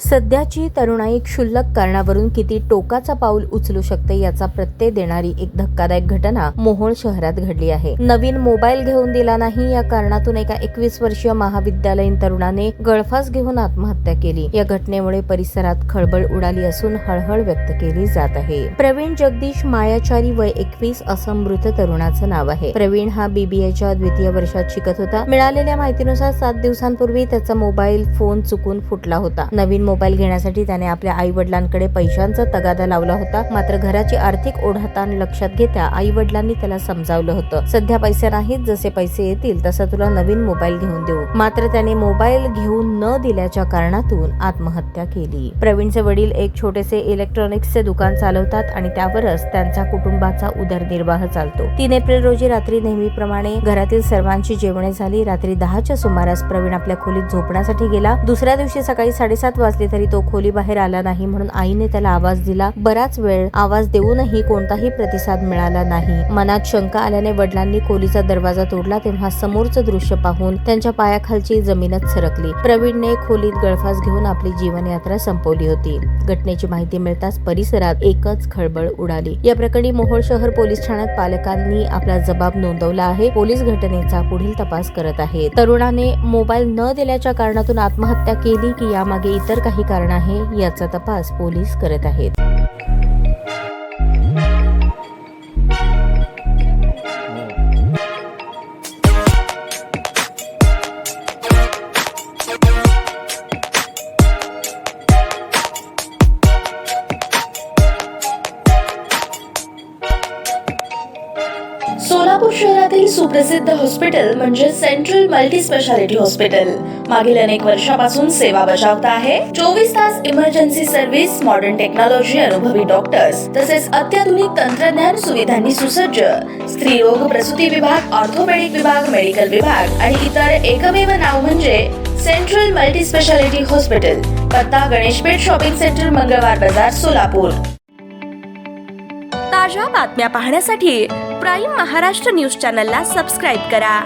सध्याची तरुणाई क्षुल्लक कारणावरून किती टोकाचा पाऊल उचलू शकते याचा प्रत्यय देणारी एक धक्कादायक घटना मोहोळ शहरात घडली आहे। नवीन मोबाईल घेऊन दिला नाही या कारणातून एका 21 वर्षीय महाविद्यालयीन तरुणाने गळफास घेऊन आत्महत्या केली। या घटनेमुळे परिसरात खळबळ उडाली असून हळहळ व्यक्त केली जात आहे। प्रवीण जगदीश मायाचारी वय 21 असं मृत तरुणाचं नाव आहे। प्रवीण हा BBAच्या द्वितीय वर्षात शिकत होता। मिळालेल्या माहितीनुसार 7 दिवसांपूर्वी त्याचा मोबाईल फोन चुकून फुटला होता। नवीन मोबाईल घेण्यासाठी त्याने आपल्या आई वडिलांकडे पैशांचा तगादा लावला होता। मात्र घराची आर्थिक ओढाताण लक्षात घेता आई वडिलांनी त्याला समजावलं होतं, सध्या पैसे नाहीत, जसे पैसे येतील तसा तुला नवीन मोबाईल घेऊन देऊ। मात्र त्याने मोबाईल घेऊन न दिल्याच्या कारणातून आत्महत्या केली। प्रवीणचे वडील एक छोटेसे इलेक्ट्रॉनिक्सचे दुकान चालवतात आणि त्यावरच त्यांचा कुटुंबाचा उदरनिर्वाह चालतो। 3 एप्रिल रोजी रात्री नेहमीप्रमाणे घरातील सर्वांची जेवणे झाली। रात्री 10च्या सुमारास प्रवीण आपल्या खोलीत झोपण्यासाठी गेला। दुसऱ्या दिवशी सकाळी 7:30 वाजले तरी तो खोली बाहेर आला नाही, म्हणून आईने त्याला आवाज दिला। बराच वेळ आवाज देऊनही कोणताही प्रतिसाद मिळाला नाही। मनात शंका आल्याने वडिलांनी खोलीचा दरवाजा तोडला, तेव्हा समोरचं दृश्य पाहून त्यांच्या पायाखालची जमीनच सरकली। प्रवीणने खोलीत गळफास घेऊन आपली जीवनयात्रा संपवली होती। घटनेची माहिती मिळताच परिसरात एकच खळबळ उडाली। या प्रकरणी मोहोळ शहर पोलीस ठाण्यात पालकांनी आपला जबाब नोंदवला आहे। पोलीस घटनेचा पुढील तपास करत आहेत। तरुणाने मोबाईल न दिल्याच्या कारणातून आत्महत्या केली की यामागे इतर काही कारण आहे याचा तपास पोलीस करत आहेत। सोलापूर शहरातील सुप्रसिद्ध हॉस्पिटल म्हणजे सेंट्रल मल्टी स्पेशालिटी हॉस्पिटल मागील अनेक वर्षापासून सेवा बजावत आहे। 24 तास इमर्जन्सी सर्व्हिस, मॉडर्न टेक्नॉलॉजी, अनुभवी डॉक्टर्स तसेच अत्याधुनिक तंत्रज्ञान सुविधांनी सुसज्ज स्त्रीरोग प्रसूती विभाग, ऑर्थोपेडिक विभाग, मेडिकल विभाग आणि इतर एकमेव नाव म्हणजे सेंट्रल मल्टी स्पेशालिटी हॉस्पिटल। पत्ता गणेशपेठ शॉपिंग सेंटर, मंगळवार बाजार, सोलापूर। ताज्या बातम्या पाहण्यासाठी प्राईम महाराष्ट्र न्यूज चॅनलला सबस्क्राईब करा।